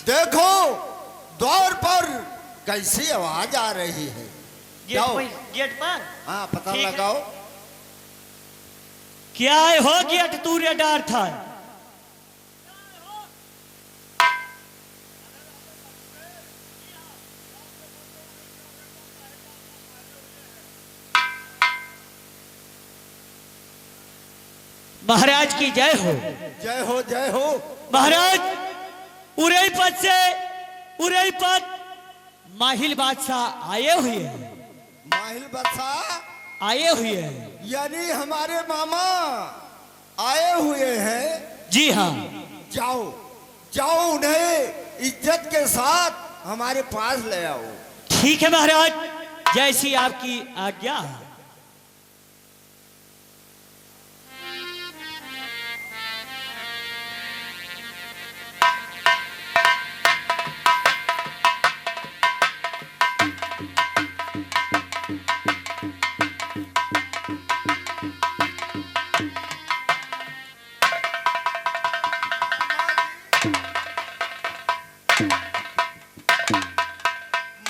देखो द्वार पर कैसी आवाज आ रही है। गेट पर हाँ पता लगाओ। क्या हो गेट तूरे डार था। महाराज की जय हो। जय हो जय हो। महाराज उरई पद से उरई पद माहिल बादशाह आए हुए हैं। माहिल बादशाह आए हुए हैं यानी हमारे मामा आए हुए हैं। जी हाँ। जाओ जाओ उन्हें इज्जत के साथ हमारे पास ले आओ। ठीक है महाराज जैसी आपकी आज्ञा है।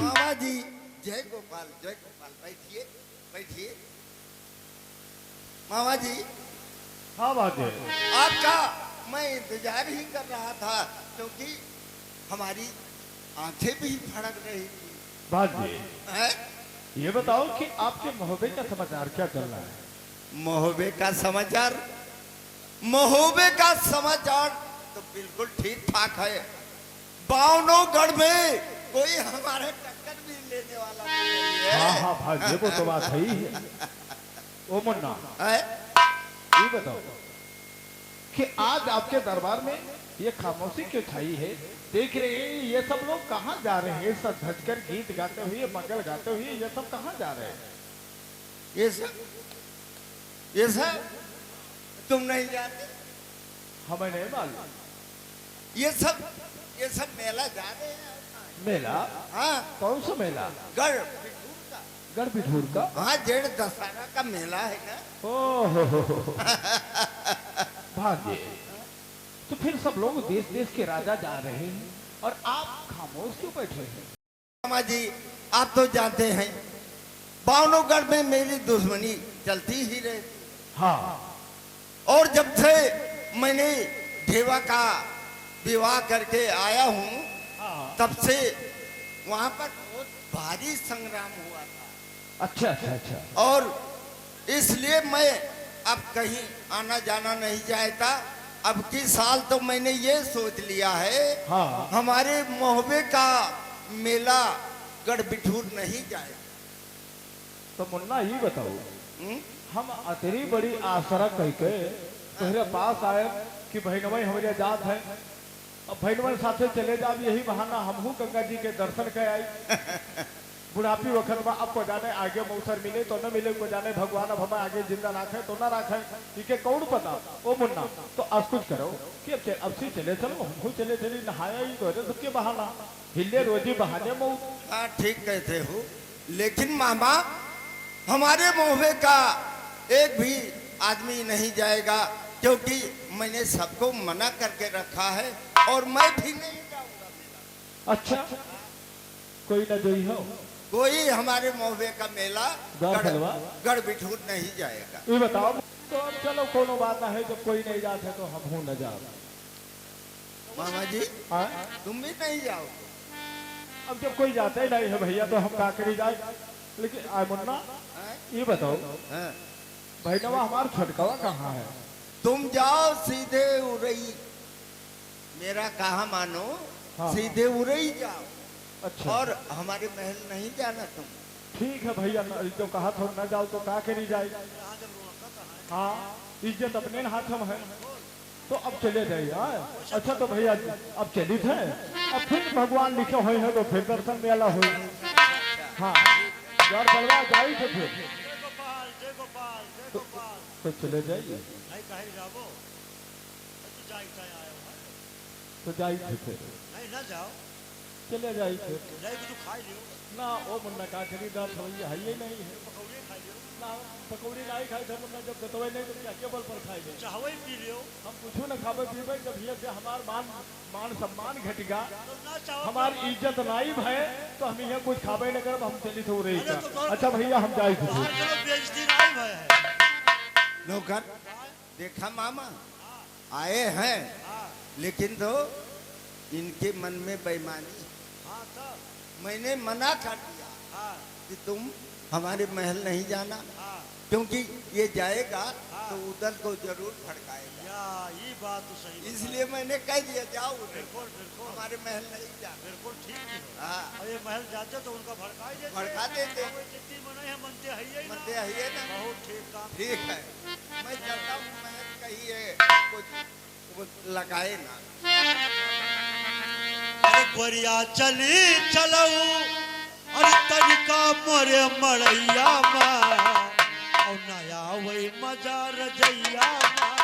मामा जी जय गोपाल बैठिए बैठिए। मामा जी हाँ बात है। आपका मैं इंतजार ही कर रहा था क्योंकि हमारी आंखें भी फड़क रही थी। बात जी है? ये बताओ कि आपके मोहब्बे का समाचार क्या चल रहा है। महोबे का समाचार महोबे का समाचार तो बिल्कुल ठीक ठाक है। बावनोगढ़ में कोई हमारे टक्कर भी लेने वाला नहीं है। हाँ हाँ भाई वो तो बात सही है। ओ मुन्ना है? ये बताओ कि आज आपके दरबार में ये खामोशी क्यों छाई है। देख रहे हैं ये सब लोग कहाँ जा रहे हैं। सब धजकर गीत गाते हुए मंगल गाते हुए ये सब कहाँ जा रहे हैं। ये सब तुम नहीं जानते। हमें नहीं मालूम। ये सब मेला जा रहे हैं। मेला हाँ कौन सा मेला। गढ़ गढ़ बिठूर का। हाँ जेठ दशहरा का मेला है ना। ओह भाग्य। तो फिर सब लोग देश देश के राजा जा रहे हैं और आप खामोश क्यों बैठे हैं। मामा जी आप तो जानते हैं बावनोगढ़ में मेरी दुश्मनी चलती ही रही। हाँ और जब से मैंने ढेवा का विवाह करके आया हूँ तब से वहां पर बहुत भारी संग्राम हुआ था। अच्छा अच्छा अच्छा। और इसलिए मैं अब कहीं आना जाना नहीं चाहता। अब की साल तो मैंने ये सोच लिया है हाँ। हमारे मोहबे का मेला गढ़ बिठूर नहीं जाए। तो मुन्ना ये बताओ हम अतरी बड़ी आसरा कह के तुम्हारे पास आए कि बहनवई हमारे जात है। अब बहनवन साथे चले जा यही बहाना हमहू गंगा जी के दर्शन कर आई। बुढ़ापी वक्त में अब को जाने आगे मौसर मिले तो न मिले को जाने भगवान अब हमें आगे जिंदा रखे तो न रखे ठीक है कौन पता। ओ मुन्ना तो आज कुछ करो कि अब से चले चलो हमहू चले चली नहाया ही तो सबके बहाना हिले रोजी बहाने मऊ। हाँ ठीक कहते हो लेकिन मामा हमारे मोहबे का एक भी आदमी नहीं जाएगा क्योंकि मैंने सबको मना करके रखा है और मैं भी नहीं जाऊंगा। अच्छा कोई न जोई हो कोई हमारे मोहबे का मेला गढ़ बिठूर नहीं जाएगा। ये बताओ तो अब चलो कोनो बात ना है जब कोई नहीं जाते तो हम हूं न जाओ। मामा जी हाँ? तुम भी नहीं जाओ। अब जब कोई जाता ही नहीं है भैया तो हम का करी जाए। लेकिन आय मुन्ना ये बताओ भैनवा हमारा छटकवा कहाँ है। तुम जाओ सीधे उरई मेरा कहा मानो। हाँ। सीधे उरई जाओ। अच्छा और हमारे महल नहीं जाना तुम। ठीक है भैया जो कहा तो न जाओ तो का करी जाए। हाँ इज्जत अपने हाथ में है तो अब चले जाइए। अच्छा तो भैया अब चली थे अब फिर भगवान लिखे हुए हैं तो फिर दर्शन मेला हो। हाँ यार बलवा जाई तो फिर तो चले जाइए तो जाई थे फिर चले जाई फिर ना ओ मुन्ना का खरीदार है ये नहीं है। ना पकौड़ी नहीं खाए थे मुन्ना, जब गतवे नहीं तो क्या केवल पर खाएंगे। चाहवे पी लियो हम कुछ न खावे पीवे, जब ये से हमार मान सम्मान घटेगा, तो ना चाहो हमारी इज्जत नाइब है, तो हम यहाँ कुछ खावे न करब, हम चली तो रही अरे तो तोहर- अच्छा भैया हम जाए थे। बाहर चलो बेइज्जती नहीं भय है। नौकर देखा मामा आए हैं, लेकिन तो इनके मन में बेईमानी है। हाँ तब मैंने मना कर दिया हाँ कि तुम हमारे महल नहीं जाना, हाँ क्योंकि ये जाएगा तो उधर को जरूर भड़काएगा। या ये बात तो सही बता। इसलिए मैंने कह दिया जाओ उधर, बिल्कुल बिल्कुल हमारे महल नहीं जाना। बिल्कुल ठीक है। हाँ और ये महल जाते तो उनका भड़काई देते, भड़का देते। कोई जितनी मनाई है मनते है ही ना। मनते है ना। बहुत ठीक काम। ठीक है, मैं चलता हूँ, महल कहीं है कुछ वो लगाए ना। अरे बढ़िया चली चलो, अरे तनिका मोरे मड़ैया माँ, और नया वही मजा रजैया माँ।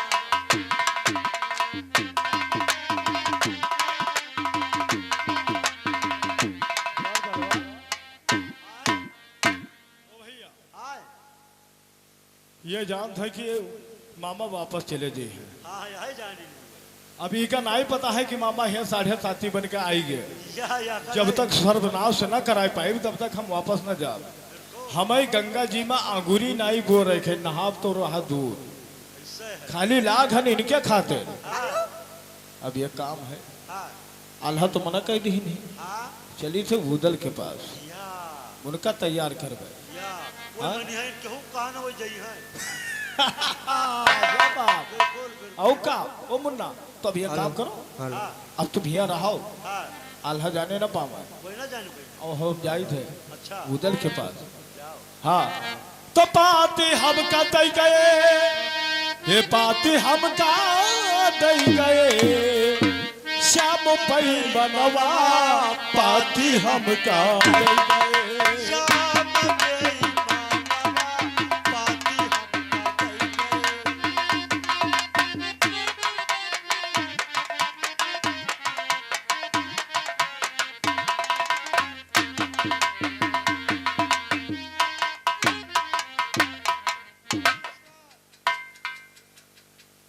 आए ये जान था कि मामा वापस चले गए हैं। हाँ यही जानी अभी का नहीं पता है कि मामा यहाँ 7:30 बन के आई गए। या जब तक सर्वनाश न करा पाए तब तक हम वापस न जा। हमें गंगा जी में अंगूरी नहीं बो रहे थे, नहाव तो रहा दूर, इससे है। खाली लाख हन इनके खाते। हाँ अब ये काम है, हाँ अल्लाह तो मना कर दी नहीं। हाँ चली थे भूदल के पास, या उनका तैयार करवे। या वो हाँ? मनी है केहू कहा ना वो जई है। बिल्कुल बिल्कुल। औ का ओ मुन्ना, तो अब ये काम करो, हाँ अब तुम यहाँ रहो, हाँ अल्लाह जाने न पावे। कोई ना जाने कोई। और हम जाए थे अच्छा भूदल के पास। जाओ। हाँ तो पाते हम का दई गए, ये पाते हम का दई गए, श्याम पही बनवा पाती हम का दई गए। श्याम बेईमानवा, पाती हमका दई गए।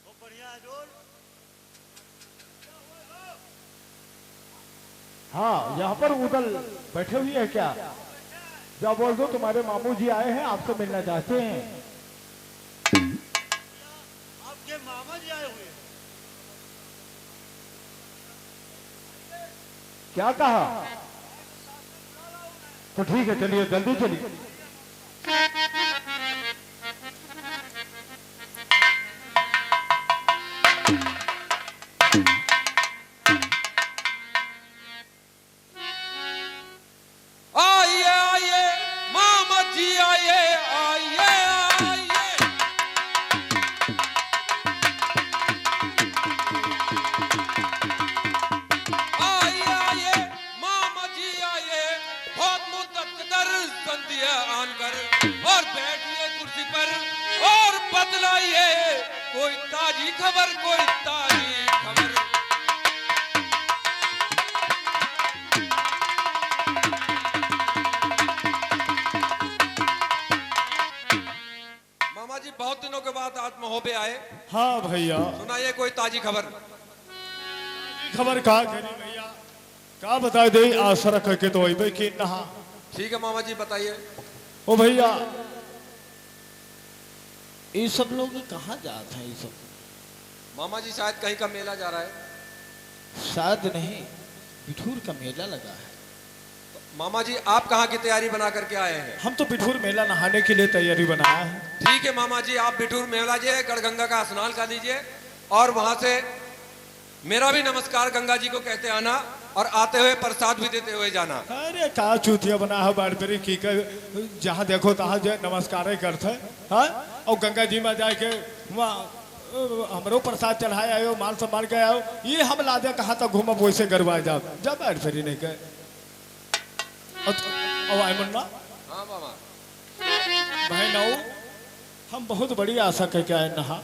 वो बढ़िया है जोर। हाँ यहाँ पर उदल बैठे हुए हैं क्या? जा बोल दो तुम्हारे मामू जी आए हैं, आपसे मिलना चाहते हैं। आपके मामा जी आए हुए हैं। क्या कहा? तो ठीक है, चलिए जल्दी चलिए। आइए आइए मामा जी आइए आइए आइए। आइए आइए मामा जी आइए, बहुत मुद्दत के दर्शन दिया आनकर, और बैठिए कुर्सी पर और बतलाइए कोई ताजी खबर, कोई ताजी खबर। मामा जी बहुत दिनों के बाद आज महोबे आए, हाँ भैया, सुनाइए कोई ताजी खबर। खबर का करी भैया, का बता दे आसरा करके तो अबे कि नहा। ठीक है मामा जी बताइए। ओ भैया, ये सब लोग कहाँ जाते हैं? ये सब मामा जी शायद कहीं का मेला जा रहा है। शायद नहीं, बिठूर का मेला लगा है। मामा जी आप कहाँ की तैयारी बना करके आए हैं? हम तो बिठूर मेला नहाने के लिए तैयारी बनाया है। ठीक है मामा जी, आप बिठूर मेला जाइए, गढ़गंगा का स्नान कर लीजिए, और वहां से मेरा भी नमस्कार गंगा जी को कहते आना, और आते हुए प्रसाद भी देते हुए जाना। अरे का चूतिया बना है बारबरी की कर, जहाँ देखो तहाँ जो नमस्कार करते हैं। हाँ? और गंगा जी में जाके वहाँ हमरो प्रसाद चढ़ाए आयो, मान सम्मान के आओ, ये हम लादे कहाँ तक घूमब वैसे गरबा जाओ, जब बारबरी नहीं गए। और आए मुन्ना हाँ मामा। बहन, हम बहुत बड़ी आशा करके आए नहा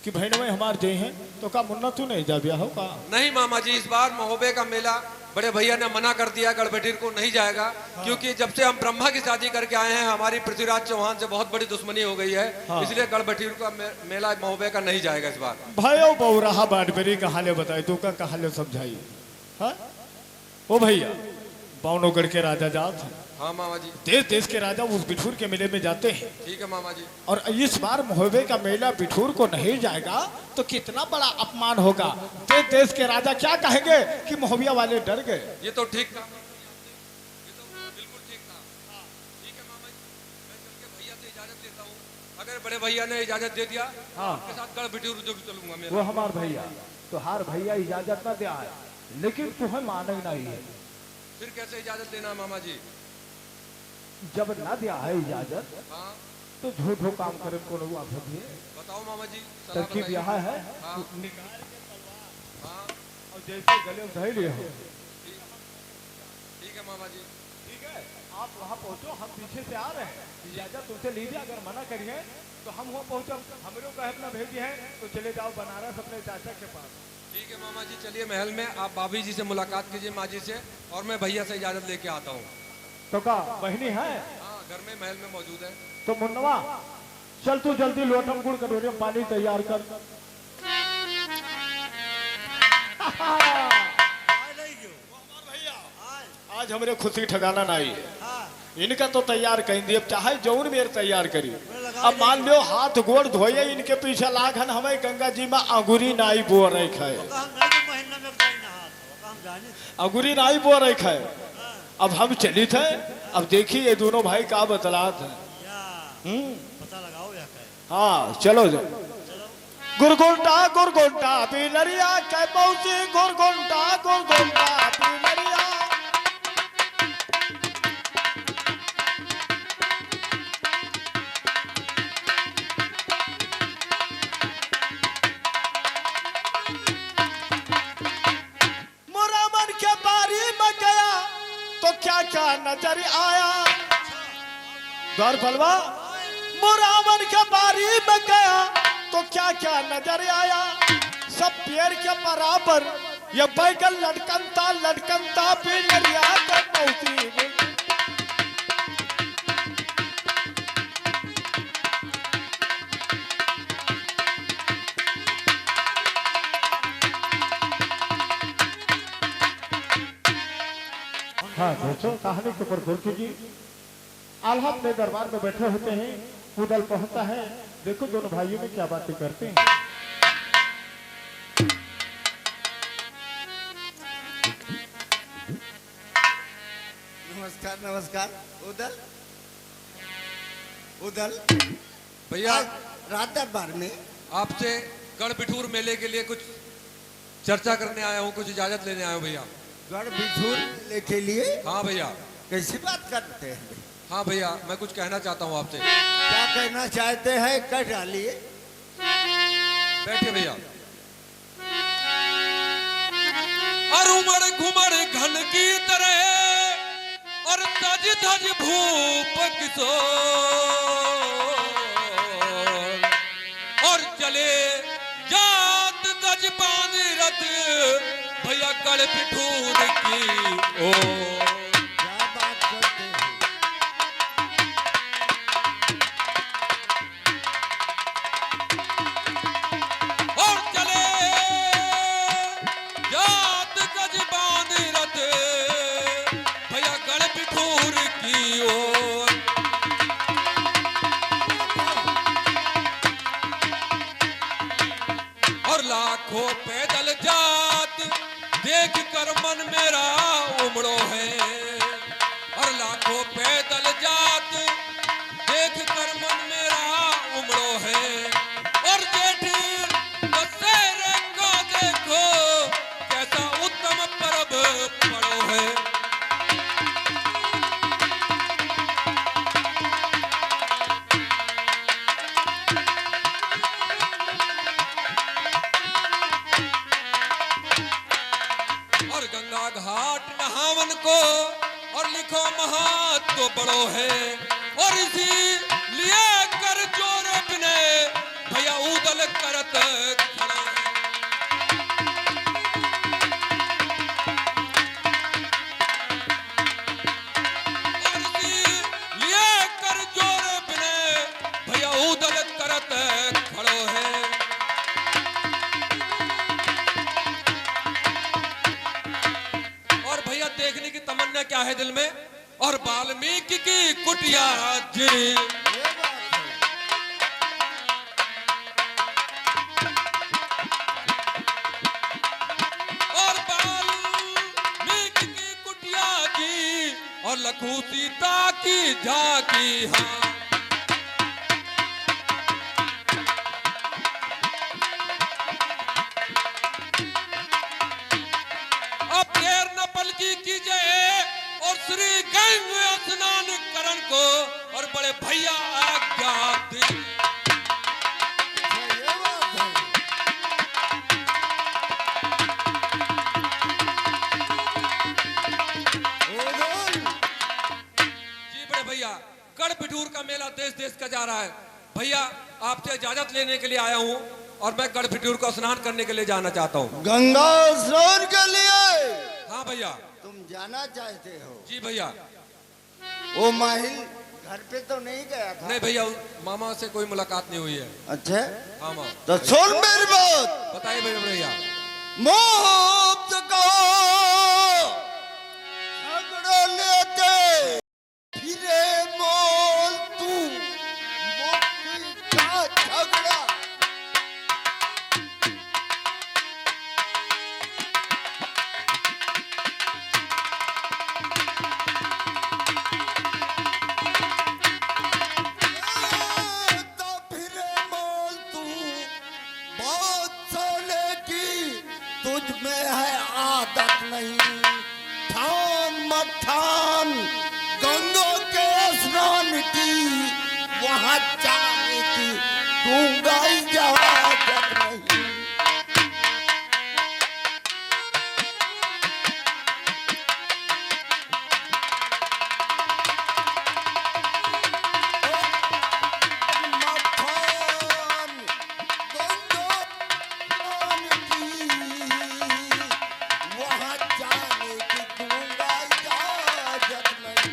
कि बहन में हमार जय हैं तो का मुन्ना तू नहीं जा ब्याह हो का? नहीं मामा जी, इस बार महोबे का मेला बड़े भैया ने मना कर दिया, गढ़बेटीर को नहीं जाएगा। क्योंकि जब से हम ब्रह्मा की शादी करके आए हैं हमारी पृथ्वीराज चौहान से बहुत बड़ी दुश्मनी हो गई है। इसलिए गढ़बेटीर का मेला महोबे का नहीं जाएगा इस बार। भयो बहु रहा बाटबेरी कहाले बताई तू का कहाले समझाई। हाँ ओ भैया बावनोगढ़ के राजा जात हैं। हाँ मामा जी। देश देश के राजा उस बिठूर के मेले में जाते हैं। ठीक है मामा जी। और इस बार महोबे का मेला बिठूर को नहीं जाएगा तो कितना बड़ा अपमान होगा। देश देश के राजा क्या कहेंगे कि महोबिया वाले डर गए। ये तो ठीक था, ये तो बिल्कुल ठीक था। ठीक है मामा जी, मैं चल के भैया से इजाजत लेता हूँ। अगर बड़े भैया ने इजाजत दे दिया आपके साथ गढ़बेटीर जरूर चलूंगा मैं। वो हमार भैया तो हार भैया इजाजत न दिया है, लेकिन तुम्हें माने नहीं है। फिर कैसे इजाजत देना मामा जी? जब ना दिया है इजाजत हाँ तो झूठो काम करे को बताओ मामा जी, सलाह तरकीब बताइए। यहाँ है। हाँ। निकाल के तलवार हाँ और जैसे गले में धैल हो। ठीक है मामा जी। ठीक है आप वहाँ पहुँचो, हम पीछे से आ रहे हैं। इजाजत उनसे लीजिए, अगर मना करिए तो हम वहाँ पहुँचो। हम लोग का अपना भेजी है तो चले जाओ बनारस अपने चाचा के पास। ठीक है मामा जी, चलिए महल में आप भाभी जी से मुलाकात कीजिए माँ जी से, और मैं भैया से इजाजत लेके आता हूँ। तो का बहनी है हाँ घर में महल में मौजूद है। तो मुन्नवा चल तू जल्दी लोटम गुड़ कटोरी में पानी तैयार कर। आज हमरे खुशी ठिकाना नहीं है। इनका तो तैयार कहीं दिए, चाहे जौन मेर तैयार करी। अब मान लो हाथ गोड़ धोए इनके पीछे लागन हमें गंगा जी में अंगूरी नाई बो रही है। अंगूरी नाई बो रही है। अब हम चली थे, अब देखिए ये दोनों भाई का बतलात है। पता लगाओ या क्या? हाँ चलो जो गुरगुंटा गुरगुंटा पिलरिया के पहुंची गुरगुंटा गुरगुंटा पिलरिया। मोरा मन के बारी में गया तो क्या क्या नजर आया। द्वार पलवा मोरा मन के बारी में गया तो क्या क्या नजर आया। सब पेड़ के बराबर ये बैगन लटकनता लटकनता पिलरिया के पहुंची। हाँ दोस्तों कहानी के ऊपर गुरु जी आल्हा अपने दरबार में बैठे होते हैं। उदल पहुंचता है, देखो दोनों भाइयों में क्या बातें करते हैं। नमस्कार नमस्कार। उदल उदल भैया आज रात दरबार में आपसे गढ़बिठूर मेले के लिए कुछ चर्चा करने आया हूँ, कुछ इजाजत लेने आया हूँ भैया। गढ़ बिछूर के लिए हाँ भैया। कैसी बात करते हैं? हाँ भैया, मैं कुछ कहना चाहता हूँ आपसे। क्या कहना चाहते हैं कर डालिए। बैठिए भैया। और उमड़ घुमड़ घन की तरह और तज धज भूप किशोर और चले जात गज बांध रथ भैया गढ़बिठूर की ओ। क्या बात करते हैं? और चले जात गज बांध रथ भैया गढ़बिठूर की ओर। और लाखों पैदल जात देख कर मन मेरा उमड़ो है। और लाखों पैदल जात देख कर मन मेरा उमड़ो है। और जेठ दशहरे का देखो कैसा उत्तम पर्व पड़ो है। और गंगा घाट नहावन को और लिखो महत्व बड़ो है। और इसी लिए कर जोर बिने भैया उदल उदल करत खड़ो है। लिए कर जोर बिने भैया उदल करत खड़ो है। और भैया देखने की तमन्ना क्या है दिल में, और वाल्मीकि की कुटिया जी। ये बात है। और वाल्मीकि की कुटिया की और लखू सीता की झांकी। हाँ अब देर न पलकी कीजिए और श्री गंगा स्नान करण को और बड़े भैया आज्ञा दी। ये बात है। उदल। जी बड़े भैया, गढ़ पिठूर का मेला देश देश का जा रहा है। भैया आपसे इजाजत लेने के लिए आया हूँ और मैं गढ़ पिठूर को स्नान करने के लिए जाना चाहता हूँ। गंगा स्नान के लिए हाँ भैया। तुम जाना चाहते हो? जी भैया। वो माहिल घर पे तो नहीं गया था? नहीं भैया, मामा से कोई मुलाकात नहीं हुई है। अच्छा, हाँ माँ तो सुन मेरी बात। बताइए भैया। भैया मुफ्त का झगड़ा लेते फिरे मोल तू, मुफ्त का झगड़ा। तो फिरे मोल तू, बात चले की तुझ में है आदत नहीं। ठान मत ठान गंगा के स्नान की, वहां जाने की दूंगा इजाजत नहीं। मत ठान गंगा स्नान की, वहां जाने की दूंगा इजाजत नहीं।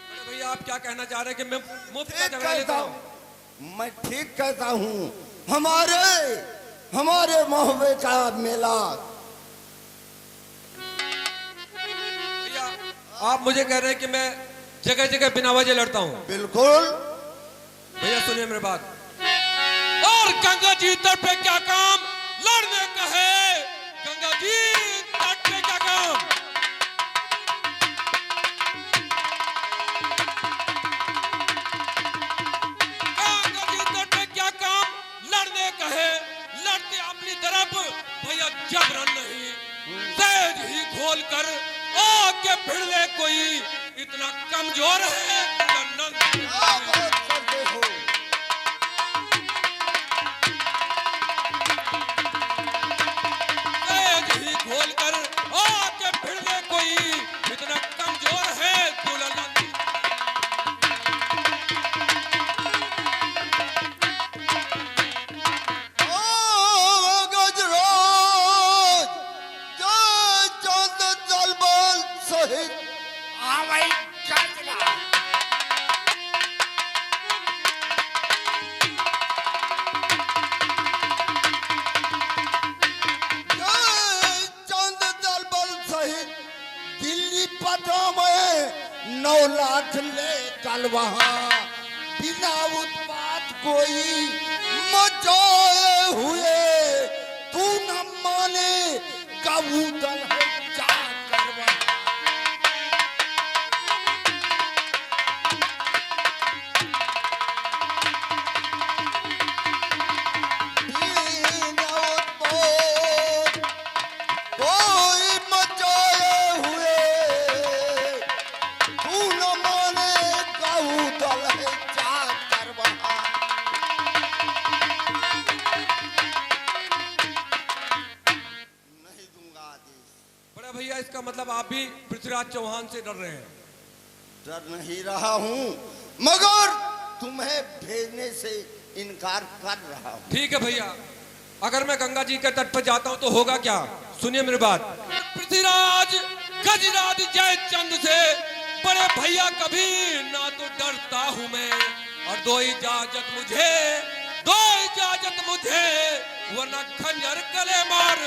बड़े भैया आप क्या कहना चाह रहे हैं कि मैं मुफ्त का ठीक झगड़ा लेता कहता हूँ? हूँ, मैं ठीक कहता हूँ। हमारे मोहब्बे का मेला। भैया आप मुझे कह रहे हैं कि मैं जगह जगह बिना वजह लड़ता हूँ। बिल्कुल। भैया सुनिए मेरी बात। और गंगा जी तट पे क्या काम लड़ने का है? गंगा जी तट पे क्या काम? गंगा जी तट पे क्या काम लड़ने का है? लड़ते अपनी तरफ भैया जबरन नहीं, तेज ही खोल कर आके भिड़ ले कोई इतना कमजोर है या नंद? क्या बात करते हो? तेज ही खोल कर आके भिड़ ले कोई इतना कमजोर है दुल्हन। ओ गजराज, जय चंद दलबल सहित आवई गजरा। जय चंद दलबल सहित दिल्ली पटना में 9 लाख ले कल वहां बिना उत्पात कोई मचाए हुए। तू न माने कबूतर है जा करवा। बिना उत्पात कोई मचाए हुए, तू न माने कबूतर है जा करवा। नहीं दूंगा आदेश। बड़ा भैया इसका मतलब आप भी पृथ्वीराज चौहान से डर रहे हैं? डर नहीं रहा हूँ, मगर तुम्हें भेजने से इनकार कर रहा हूँ। ठीक है भैया, अगर मैं गंगा जी के तट पर जाता हूँ तो होगा क्या? सुनिए मेरी बात। पृथ्वीराज गजराज जयचंद से बड़े भैया कभी ना तो डरता हूँ मैं, और दो इजाजत मुझे, वरना खंजर गले मार